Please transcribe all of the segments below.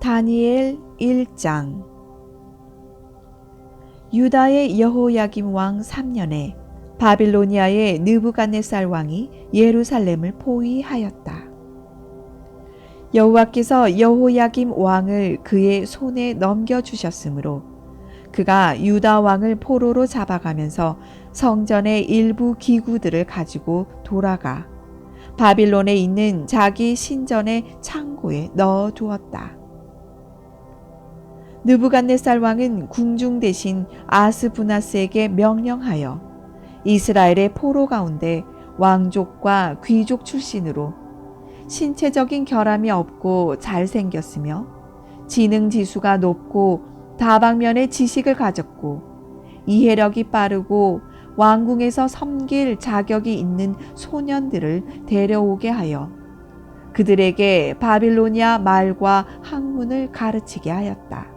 다니엘 1장. 유다의 여호야김 왕 3년에 바빌로니아의 느부갓네살 왕이 예루살렘을 포위하였다. 여호와께서 여호야김 왕을 그의 손에 넘겨주셨으므로 그가 유다 왕을 포로로 잡아가면서 성전의 일부 기구들을 가지고 돌아가 바빌론에 있는 자기 신전의 창고에 넣어두었다. 느부갓네살 왕은 궁중 대신 아스부나스에게 명령하여 이스라엘의 포로 가운데 왕족과 귀족 출신으로 신체적인 결함이 없고 잘생겼으며 지능 지수가 높고 다방면의 지식을 가졌고 이해력이 빠르고 왕궁에서 섬길 자격이 있는 소년들을 데려오게 하여 그들에게 바빌로니아 말과 학문을 가르치게 하였다.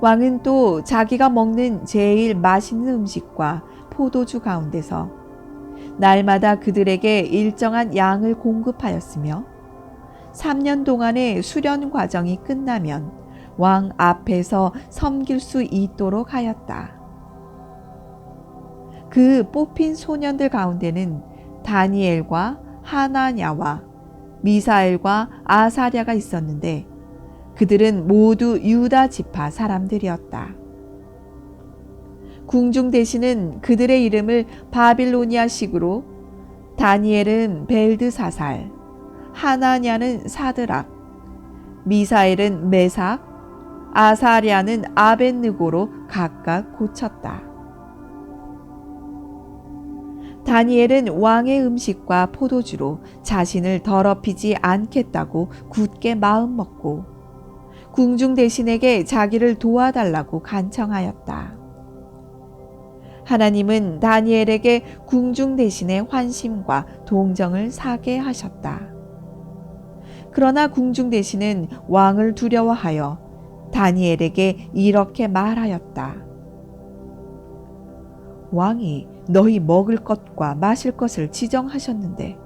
왕은 또 자기가 먹는 제일 맛있는 음식과 포도주 가운데서 날마다 그들에게 일정한 양을 공급하였으며 3년 동안의 수련 과정이 끝나면 왕 앞에서 섬길 수 있도록 하였다. 그 뽑힌 소년들 가운데는 다니엘과 하나냐와 미사엘과 아사랴가 있었는데 그들은 모두 유다 지파 사람들이었다. 궁중 대신은 그들의 이름을 바빌로니아식으로 다니엘은 벨드사살, 하나냐는 사드락, 미사엘은 메삭, 아사랴는 아벳느고로 각각 고쳤다. 다니엘은 왕의 음식과 포도주로 자신을 더럽히지 않겠다고 굳게 마음먹고 궁중 대신에게 자기를 도와달라고 간청하였다. 하나님은 다니엘에게 궁중 대신의 환심과 동정을 사게 하셨다. 그러나 궁중 대신은 왕을 두려워하여 다니엘에게 이렇게 말하였다. 왕이 너희 먹을 것과 마실 것을 지정하셨는데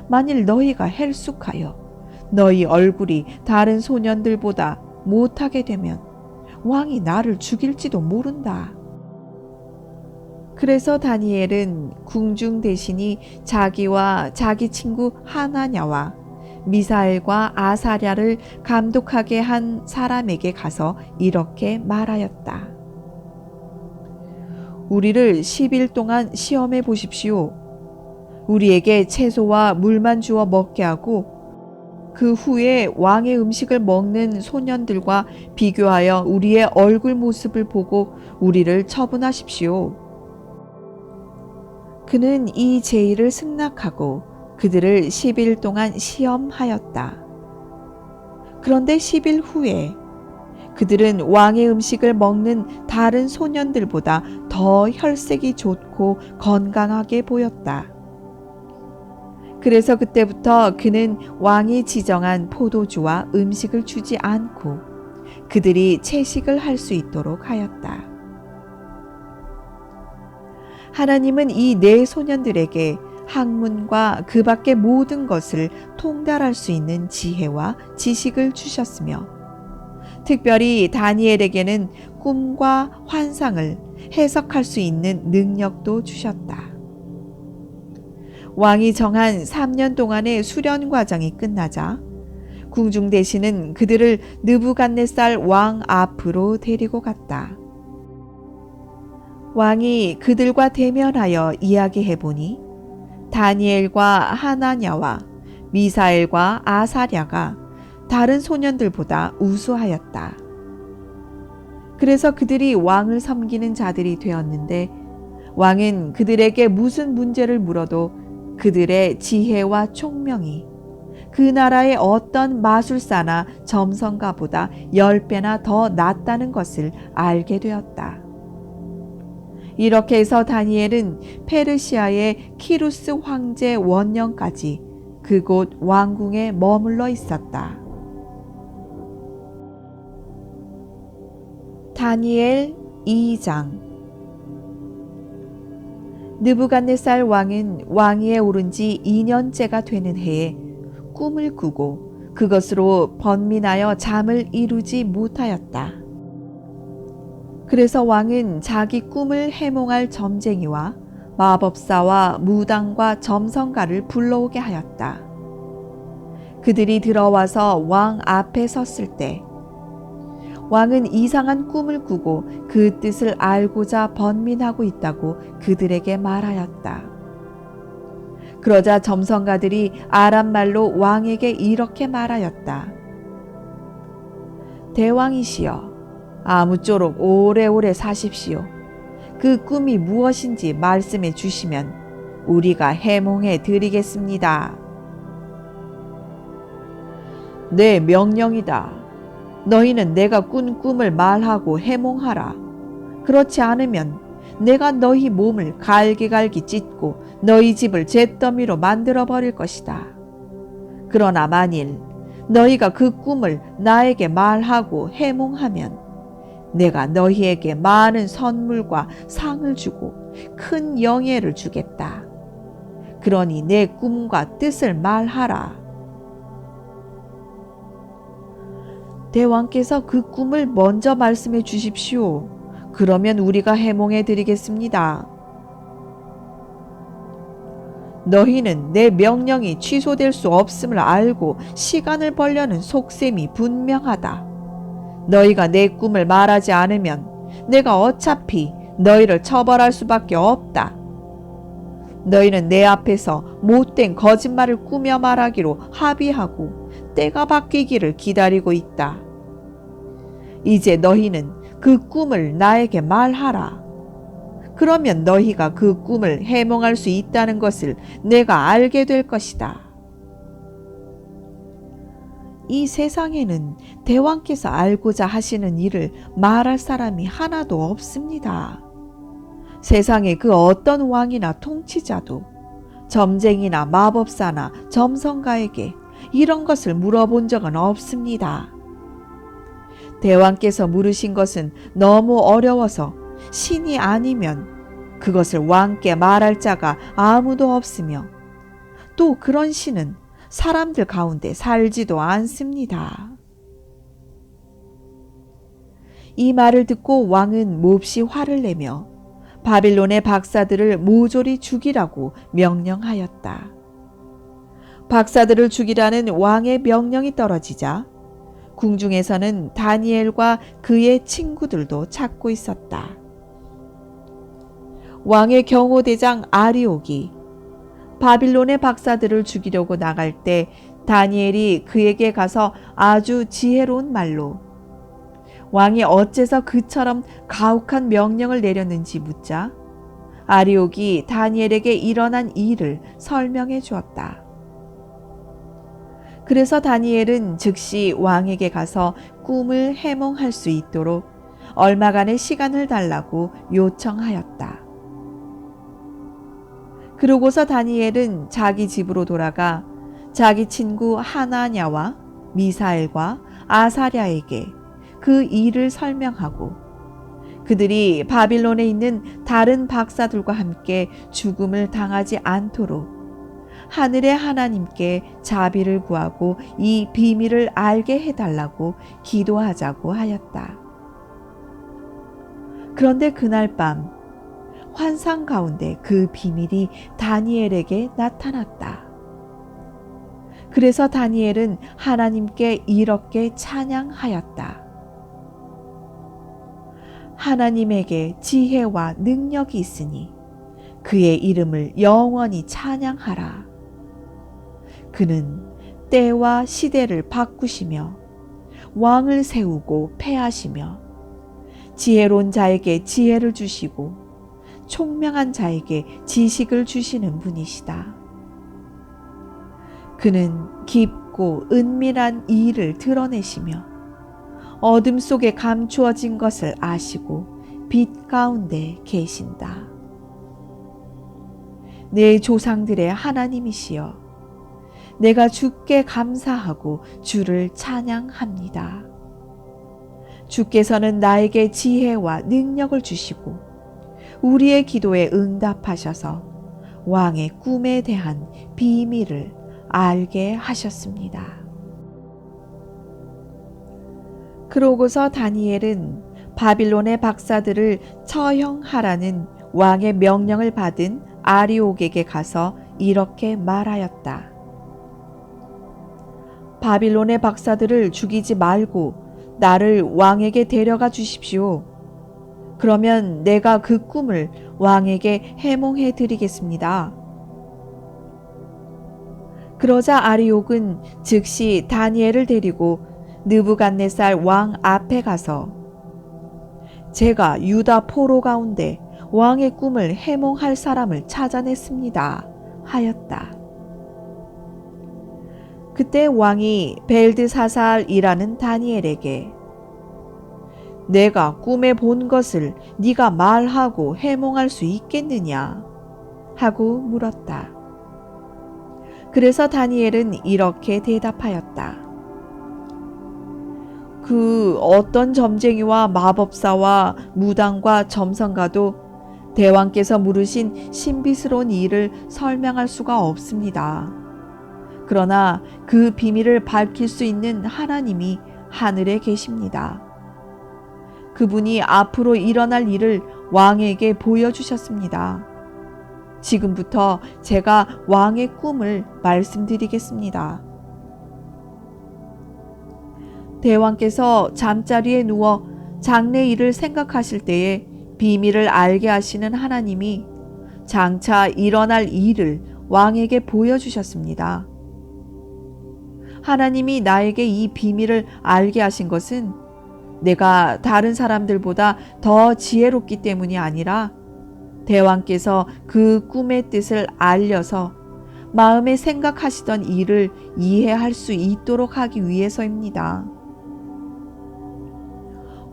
만일 너희가 헬쑥하여 너희 얼굴이 다른 소년들보다 못하게 되면 왕이 나를 죽일지도 모른다. 그래서 다니엘은 궁중 대신이 자기와 자기 친구 하나냐와 미사엘과 아사랴를 감독하게 한 사람에게 가서 이렇게 말하였다. 우리를 10일 동안 시험해 보십시오. 우리에게 채소와 물만 주어 먹게 하고 그 후에 왕의 음식을 먹는 소년들과 비교하여 우리의 얼굴 모습을 보고 우리를 처분하십시오. 그는 이 제의를 승낙하고 그들을 10일 동안 시험하였다. 그런데 10일 후에 그들은 왕의 음식을 먹는 다른 소년들보다 더 혈색이 좋고 건강하게 보였다. 그래서 그때부터 그는 왕이 지정한 포도주와 음식을 주지 않고 그들이 채식을 할 수 있도록 하였다. 하나님은 이 네 소년들에게 학문과 그 밖의 모든 것을 통달할 수 있는 지혜와 지식을 주셨으며 특별히 다니엘에게는 꿈과 환상을 해석할 수 있는 능력도 주셨다. 왕이 정한 3년 동안의 수련 과정이 끝나자 궁중 대신은 그들을 느부갓네살 왕 앞으로 데리고 갔다. 왕이 그들과 대면하여 이야기해 보니 다니엘과 하나냐와 미사엘과 아사랴가 다른 소년들보다 우수하였다. 그래서 그들이 왕을 섬기는 자들이 되었는데 왕은 그들에게 무슨 문제를 물어도 그들의 지혜와 총명이 그 나라의 어떤 마술사나 점성가보다 10배나 더 낫다는 것을 알게 되었다. 이렇게 해서 다니엘은 페르시아의 키루스 황제 원년까지 그곳 왕궁에 머물러 있었다. 다니엘 2장. 느부갓네살 왕은 왕위에 오른 지 2년째가 되는 해에 꿈을 꾸고 그것으로 번민하여 잠을 이루지 못하였다. 그래서 왕은 자기 꿈을 해몽할 점쟁이와 마법사와 무당과 점성가를 불러오게 하였다. 그들이 들어와서 왕 앞에 섰을 때 왕은 이상한 꿈을 꾸고 그 뜻을 알고자 번민하고 있다고 그들에게 말하였다. 그러자 점성가들이 아람말로 왕에게 이렇게 말하였다. 대왕이시여, 아무쪼록 오래오래 사십시오. 그 꿈이 무엇인지 말씀해 주시면 우리가 해몽해 드리겠습니다. 내 명령이다. 너희는 내가 꾼 꿈을 말하고 해몽하라. 그렇지 않으면 내가 너희 몸을 갈기갈기 찢고 너희 집을 잿더미로 만들어 버릴 것이다. 그러나 만일 너희가 그 꿈을 나에게 말하고 해몽하면 내가 너희에게 많은 선물과 상을 주고 큰 영예를 주겠다. 그러니 내 꿈과 뜻을 말하라. 대왕께서 그 꿈을 먼저 말씀해 주십시오. 그러면 우리가 해몽해 드리겠습니다. 너희는 내 명령이 취소될 수 없음을 알고 시간을 벌려는 속셈이 분명하다. 너희가 내 꿈을 말하지 않으면 내가 어차피 너희를 처벌할 수밖에 없다. 너희는 내 앞에서 못된 거짓말을 꾸며 말하기로 합의하고 때가 바뀌기를 기다리고 있다. 이제 너희는 그 꿈을 나에게 말하라. 그러면 너희가 그 꿈을 해몽할 수 있다는 것을 내가 알게 될 것이다. 이 세상에는 대왕께서 알고자 하시는 일을 말할 사람이 하나도 없습니다. 세상에 그 어떤 왕이나 통치자도 점쟁이나 마법사나 점성가에게 이런 것을 물어본 적은 없습니다. 대왕께서 물으신 것은 너무 어려워서 신이 아니면 그것을 왕께 말할 자가 아무도 없으며 또 그런 신은 사람들 가운데 살지도 않습니다. 이 말을 듣고 왕은 몹시 화를 내며 바빌론의 박사들을 모조리 죽이라고 명령하였다. 박사들을 죽이라는 왕의 명령이 떨어지자 궁중에서는 다니엘과 그의 친구들도 찾고 있었다. 왕의 경호대장 아리옥이 바빌론의 박사들을 죽이려고 나갈 때 다니엘이 그에게 가서 아주 지혜로운 말로 왕이 어째서 그처럼 가혹한 명령을 내렸는지 묻자 아리옥이 다니엘에게 일어난 일을 설명해 주었다. 그래서 다니엘은 즉시 왕에게 가서 꿈을 해몽할 수 있도록 얼마간의 시간을 달라고 요청하였다. 그러고서 다니엘은 자기 집으로 돌아가 자기 친구 하나냐와 미사엘과 아사랴에게 그 일을 설명하고 그들이 바빌론에 있는 다른 박사들과 함께 죽음을 당하지 않도록 하늘의 하나님께 자비를 구하고 이 비밀을 알게 해달라고 기도하자고 하였다. 그런데 그날 밤 환상 가운데 그 비밀이 다니엘에게 나타났다. 그래서 다니엘은 하나님께 이렇게 찬양하였다. 하나님에게 지혜와 능력이 있으니 그의 이름을 영원히 찬양하라. 그는 때와 시대를 바꾸시며 왕을 세우고 패하시며 지혜로운 자에게 지혜를 주시고 총명한 자에게 지식을 주시는 분이시다. 그는 깊고 은밀한 일을 드러내시며 어둠 속에 감추어진 것을 아시고 빛 가운데 계신다. 내 조상들의 하나님이시여, 내가 주께 감사하고 주를 찬양합니다. 주께서는 나에게 지혜와 능력을 주시고 우리의 기도에 응답하셔서 왕의 꿈에 대한 비밀을 알게 하셨습니다. 그러고서 다니엘은 바빌론의 박사들을 처형하라는 왕의 명령을 받은 아리옥에게 가서 이렇게 말하였다. 바빌론의 박사들을 죽이지 말고 나를 왕에게 데려가 주십시오. 그러면 내가 그 꿈을 왕에게 해몽해 드리겠습니다. 그러자 아리옥은 즉시 다니엘을 데리고 느부갓네살 왕 앞에 가서 제가 유다 포로 가운데 왕의 꿈을 해몽할 사람을 찾아냈습니다 하였다. 그때 왕이 벨드사살이라는 다니엘에게 내가 꿈에 본 것을 네가 말하고 해몽할 수 있겠느냐 하고 물었다. 그래서 다니엘은 이렇게 대답하였다. 그 어떤 점쟁이와 마법사와 무당과 점성가도 대왕께서 물으신 신비스러운 일을 설명할 수가 없습니다. 그러나 그 비밀을 밝힐 수 있는 하나님이 하늘에 계십니다. 그분이 앞으로 일어날 일을 왕에게 보여주셨습니다. 지금부터 제가 왕의 꿈을 말씀드리겠습니다. 대왕께서 잠자리에 누워 장래 일을 생각하실 때에 비밀을 알게 하시는 하나님이 장차 일어날 일을 왕에게 보여주셨습니다. 하나님이 나에게 이 비밀을 알게 하신 것은 내가 다른 사람들보다 더 지혜롭기 때문이 아니라 대왕께서 그 꿈의 뜻을 알려서 마음에 생각하시던 일을 이해할 수 있도록 하기 위해서입니다.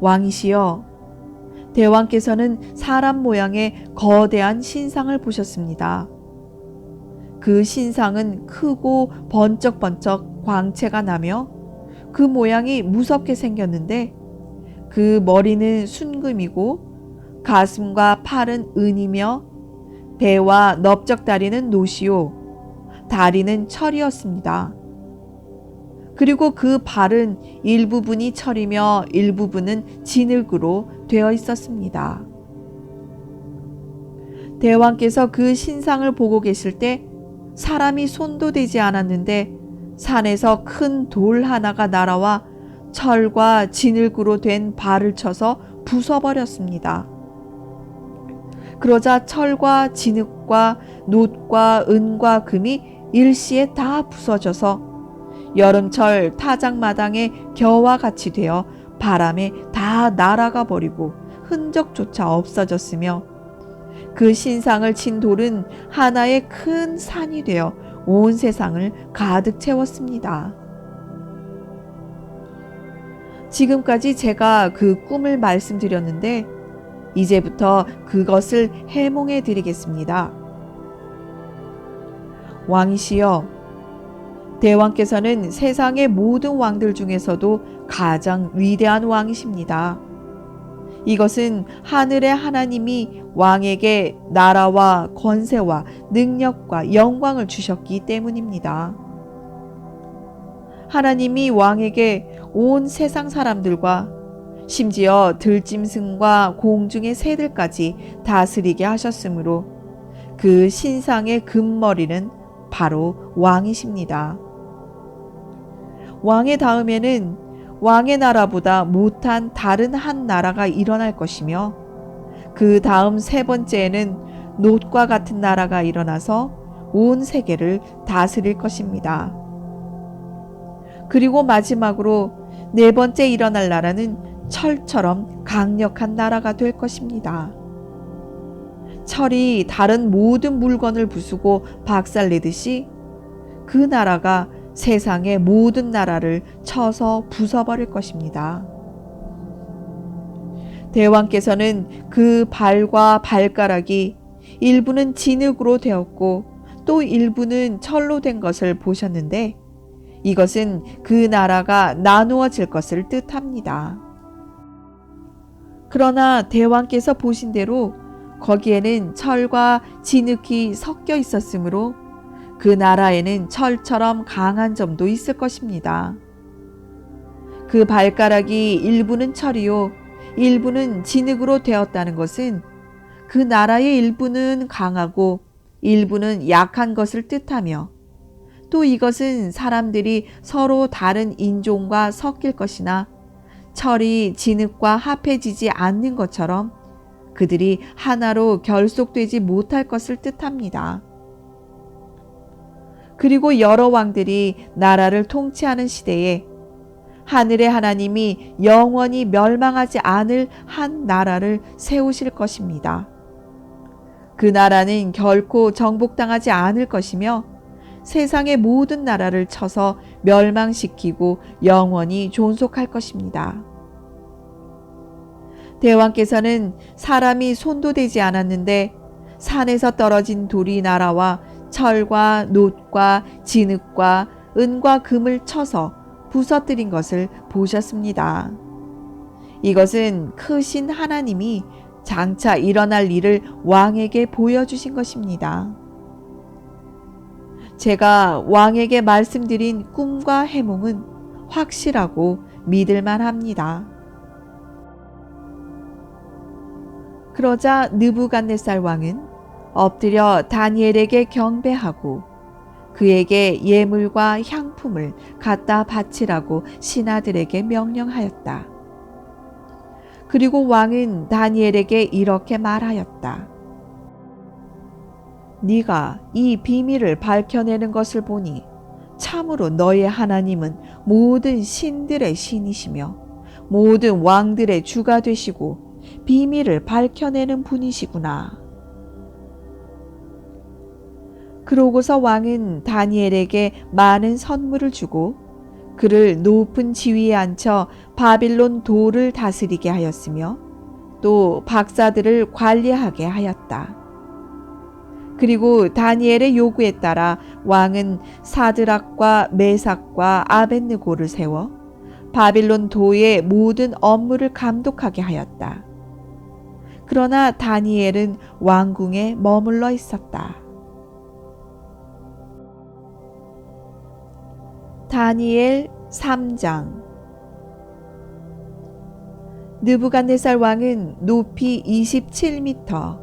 왕이시여, 대왕께서는 사람 모양의 거대한 신상을 보셨습니다. 그 신상은 크고 번쩍번쩍 광채가 나며 그 모양이 무섭게 생겼는데 그 머리는 순금이고 가슴과 팔은 은이며 배와 넓적다리는 노시요 다리는 철이었습니다. 그리고 그 발은 일부분이 철이며 일부분은 진흙으로 되어 있었습니다. 대왕께서 그 신상을 보고 계실 때 사람이 손도 대지 않았는데 산에서 큰 돌 하나가 날아와 철과 진흙으로 된 발을 쳐서 부숴버렸습니다. 그러자 철과 진흙과 놋과 은과 금이 일시에 다 부서져서 여름철 타작마당의 겨와 같이 되어 바람에 다 날아가 버리고 흔적조차 없어졌으며 그 신상을 친 돌은 하나의 큰 산이 되어 온 세상을 가득 채웠습니다. 지금까지 제가 그 꿈을 말씀드렸는데 이제부터 그것을 해몽해 드리겠습니다. 왕이시여, 대왕께서는 세상의 모든 왕들 중에서도 가장 위대한 왕이십니다. 이것은 하늘의 하나님이 왕에게 나라와 권세와 능력과 영광을 주셨기 때문입니다. 하나님이 왕에게 온 세상 사람들과 심지어 들짐승과 공중의 새들까지 다스리게 하셨으므로 그 신상의 금머리는 바로 왕이십니다. 왕의 다음에는 왕의 나라보다 못한 다른 한 나라가 일어날 것이며 그 다음 세 번째에는 놋과 같은 나라가 일어나서 온 세계를 다스릴 것입니다. 그리고 마지막으로 네 번째 일어날 나라는 철처럼 강력한 나라가 될 것입니다. 철이 다른 모든 물건을 부수고 박살내듯이 그 나라가 세상의 모든 나라를 쳐서 부숴버릴 것입니다. 대왕께서는 그 발과 발가락이 일부는 진흙으로 되었고 또 일부는 철로 된 것을 보셨는데 이것은 그 나라가 나누어질 것을 뜻합니다. 그러나 대왕께서 보신 대로 거기에는 철과 진흙이 섞여 있었으므로 그 나라에는 철처럼 강한 점도 있을 것입니다. 그 그 발가락이 일부는 철이요 일부는 진흙으로 되었다는 것은 그 나라의 일부는 강하고 일부는 약한 것을 뜻하며, 또 이것은 사람들이 서로 다른 인종과 섞일 것이나 철이 진흙과 합해지지 않는 것처럼 그들이 하나로 결속되지 못할 것을 뜻합니다. 그리고 여러 왕들이 나라를 통치하는 시대에 하늘의 하나님이 영원히 멸망하지 않을 한 나라를 세우실 것입니다. 그 나라는 결코 정복당하지 않을 것이며 세상의 모든 나라를 쳐서 멸망시키고 영원히 존속할 것입니다. 대왕께서는 사람이 손도 대지 않았는데 산에서 떨어진 돌이 날아와 철과 놋과 진흙과 은과 금을 쳐서 부서뜨린 것을 보셨습니다. 이것은 크신 하나님이 장차 일어날 일을 왕에게 보여주신 것입니다. 제가 왕에게 말씀드린 꿈과 해몽은 확실하고 믿을만 합니다. 그러자 느부갓네살 왕은 엎드려 다니엘에게 경배하고 그에게 예물과 향품을 갖다 바치라고 신하들에게 명령하였다. 그리고 왕은 다니엘에게 이렇게 말하였다. 네가 이 비밀을 밝혀내는 것을 보니 참으로 너의 하나님은 모든 신들의 신이시며 모든 왕들의 주가 되시고 비밀을 밝혀내는 분이시구나. 그러고서 왕은 다니엘에게 많은 선물을 주고 그를 높은 지위에 앉혀 바빌론 도를 다스리게 하였으며 또 박사들을 관리하게 하였다. 그리고 다니엘의 요구에 따라 왕은 사드락과 메삭과 아벳느고를 세워 바빌론 도의 모든 업무를 감독하게 하였다. 그러나 다니엘은 왕궁에 머물러 있었다. 다니엘 3장. 느부갓네살 왕은 높이 27m,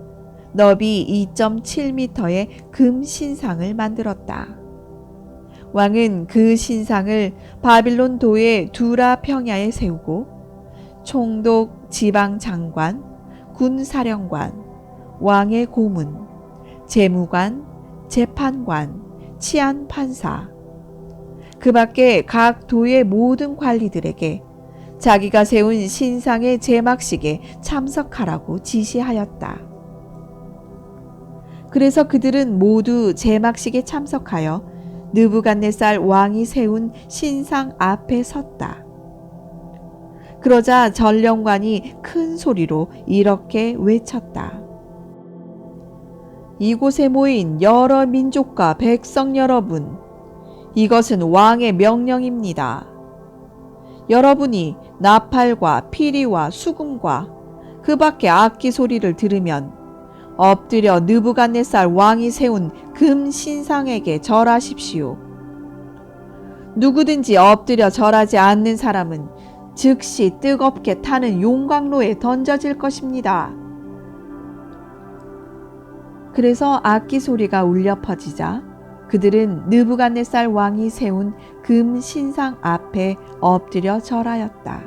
너비 2.7m의 금 신상을 만들었다. 왕은 그 신상을 바빌론 도의 두라 평야에 세우고 총독, 지방장관, 군사령관, 왕의 고문, 재무관, 재판관, 치안판사, 그 밖에 각 도의 모든 관리들에게 자기가 세운 신상의 제막식에 참석하라고 지시하였다. 그래서 그들은 모두 제막식에 참석하여 느부갓네살 왕이 세운 신상 앞에 섰다. 그러자 전령관이 큰 소리로 이렇게 외쳤다. 이곳에 모인 여러 민족과 백성 여러분, 이것은 왕의 명령입니다. 여러분이 나팔과 피리와 수금과 그 밖의 악기 소리를 들으면 엎드려 느부갓네살 왕이 세운 금 신상에게 절하십시오. 누구든지 엎드려 절하지 않는 사람은 즉시 뜨겁게 타는 용광로에 던져질 것입니다. 그래서 악기 소리가 울려 퍼지자 그들은 느부갓네살 왕이 세운 금 신상 앞에 엎드려 절하였다.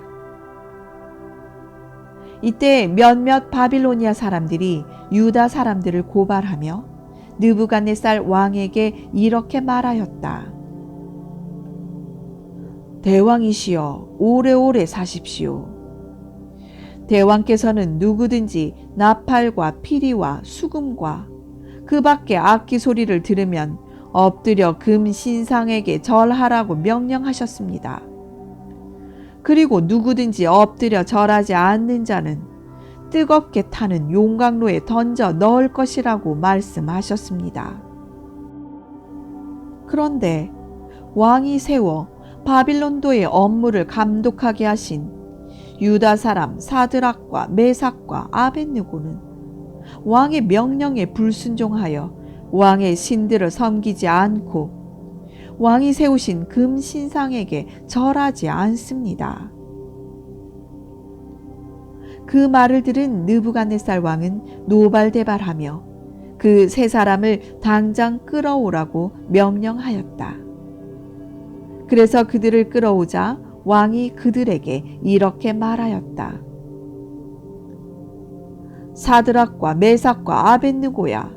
이때 몇몇 바빌로니아 사람들이 유다 사람들을 고발하며 느부갓네살 왕에게 이렇게 말하였다. 대왕이시여, 오래오래 사십시오. 대왕께서는 누구든지 나팔과 피리와 수금과 그 밖의 악기 소리를 들으면 엎드려 금 신상에게 절하라고 명령하셨습니다. 그리고 누구든지 엎드려 절하지 않는 자는 뜨겁게 타는 용광로에 던져 넣을 것이라고 말씀하셨습니다. 그런데 왕이 세워 바빌론도의 업무를 감독하게 하신 유다 사람 사드락과 메삭과 아벳느고는 왕의 명령에 불순종하여 왕의 신들을 섬기지 않고 왕이 세우신 금 신상에게 절하지 않습니다. 그 말을 들은 느부갓네살 왕은 노발대발하며 그 세 사람을 당장 끌어오라고 명령하였다. 그래서 그들을 끌어오자 왕이 그들에게 이렇게 말하였다. 사드락과 메삭과 아벳느고야,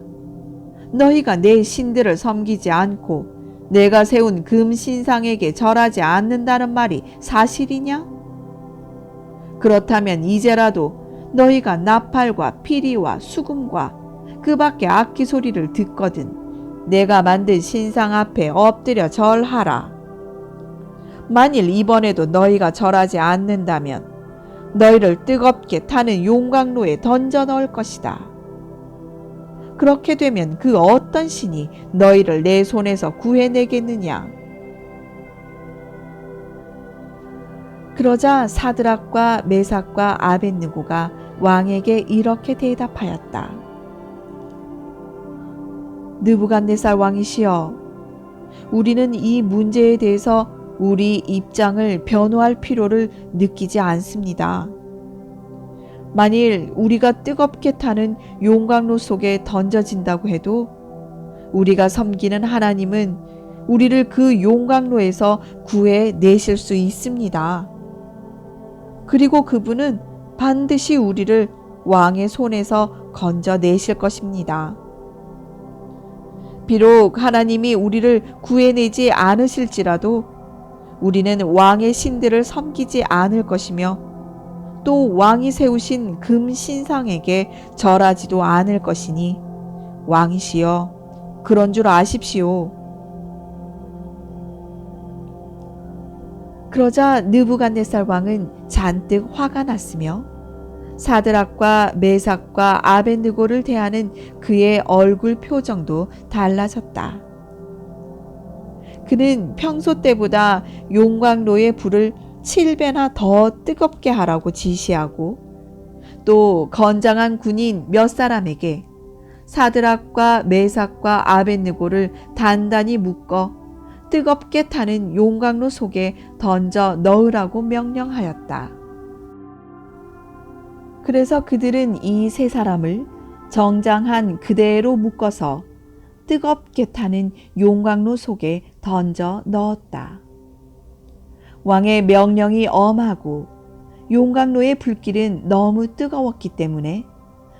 너희가 내 신들을 섬기지 않고 내가 세운 금 신상에게 절하지 않는다는 말이 사실이냐? 그렇다면 이제라도 너희가 나팔과 피리와 수금과 그 밖의 악기 소리를 듣거든 내가 만든 신상 앞에 엎드려 절하라. 만일 이번에도 너희가 절하지 않는다면 너희를 뜨겁게 타는 용광로에 던져 넣을 것이다. 그렇게 되면 그 어떤 신이 너희를 내 손에서 구해내겠느냐? 그러자 사드락과 메삭과 아벳느고가 왕에게 이렇게 대답하였다. 느부갓네살 왕이시여, 우리는 이 문제에 대해서 우리 입장을 변호할 필요를 느끼지 않습니다. 만일 우리가 뜨겁게 타는 용광로 속에 던져진다고 해도 우리가 섬기는 하나님은 우리를 그 용광로에서 구해내실 수 있습니다. 그리고 그분은 반드시 우리를 왕의 손에서 건져내실 것입니다. 비록 하나님이 우리를 구해내지 않으실지라도 우리는 왕의 신들을 섬기지 않을 것이며 또 왕이 세우신 금 신상에게 절하지도 않을 것이니 왕이시여, 그런 줄 아십시오. 그러자 느부갓네살 왕은 잔뜩 화가 났으며 사드락과 메삭과 아벳느고를 대하는 그의 얼굴 표정도 달라졌다. 그는 평소 때보다 용광로의 불을 7배나 더 뜨겁게 하라고 지시하고 또 건장한 군인 몇 사람에게 사드락과 메삭과 아벳느고를 단단히 묶어 뜨겁게 타는 용광로 속에 던져 넣으라고 명령하였다. 그래서 그들은 이 세 사람을 정장한 그대로 묶어서 뜨겁게 타는 용광로 속에 던져 넣었다. 왕의 명령이 엄하고 용광로의 불길은 너무 뜨거웠기 때문에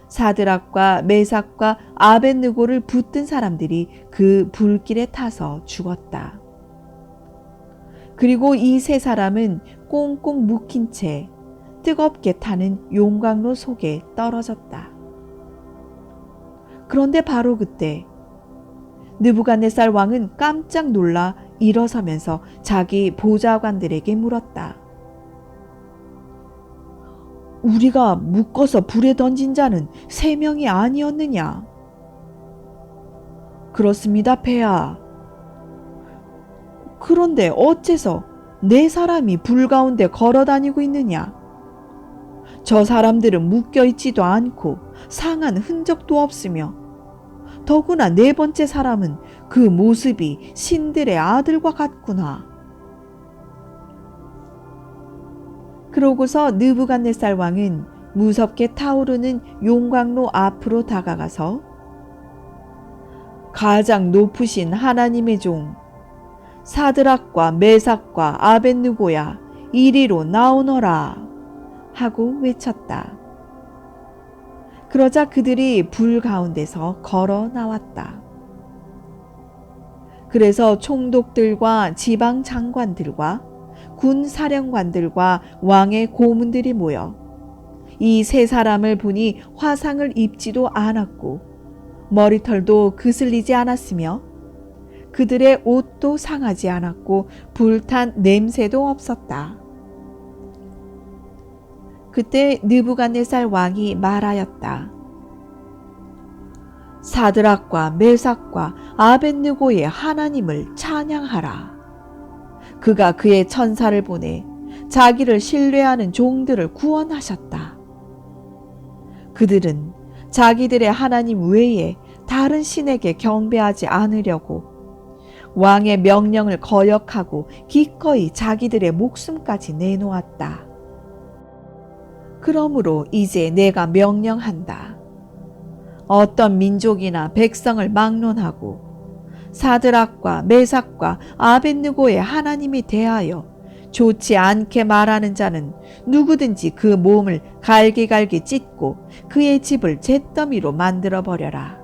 사드락과 메삭과 아벳느고를 붙든 사람들이 그 불길에 타서 죽었다. 그리고 이 세 사람은 꽁꽁 묶인 채 뜨겁게 타는 용광로 속에 떨어졌다. 그런데 바로 그때 느부갓네살 왕은 깜짝 놀라 일어서면서 자기 보좌관들에게 물었다. 우리가 묶어서 불에 던진 자는 3명이 아니었느냐? 그렇습니다, 폐하. 그런데 어째서 4사람이 불 가운데 걸어 다니고 있느냐? 저 사람들은 묶여 있지도 않고 상한 흔적도 없으며 더구나 4번째 사람은 그 모습이 신들의 아들과 같구나. 그러고서 느부갓네살 왕은 무섭게 타오르는 용광로 앞으로 다가가서 가장 높으신 하나님의 종 사드락과 메삭과 아벳느고야, 이리로 나오너라 하고 외쳤다. 그러자 그들이 불 가운데서 걸어 나왔다. 그래서 총독들과 지방 장관들과 군 사령관들과 왕의 고문들이 모여 이 세 사람을 보니 화상을 입지도 않았고 머리털도 그슬리지 않았으며 그들의 옷도 상하지 않았고 불탄 냄새도 없었다. 그때 느부갓네살 왕이 말하였다. 사드락과 메삭과 아벳느고의 하나님을 찬양하라. 그가 그의 천사를 보내 자기를 신뢰하는 종들을 구원하셨다. 그들은 자기들의 하나님 외에 다른 신에게 경배하지 않으려고 왕의 명령을 거역하고 기꺼이 자기들의 목숨까지 내놓았다. 그러므로 이제 내가 명령한다. 어떤 민족이나 백성을 막론하고 사드락과 메삭과 아벳느고의 하나님이 대하여 좋지 않게 말하는 자는 누구든지 그 몸을 갈기갈기 찢고 그의 집을 잿더미로 만들어 버려라.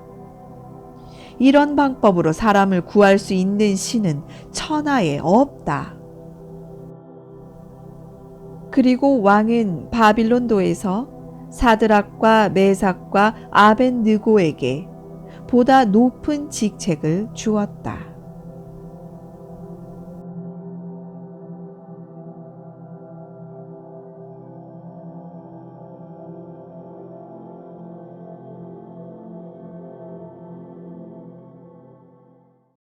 이런 방법으로 사람을 구할 수 있는 신은 천하에 없다. 그리고 왕은 바빌론도에서 사드락과 메삭과 아벳느고에게 보다 높은 직책을 주었다.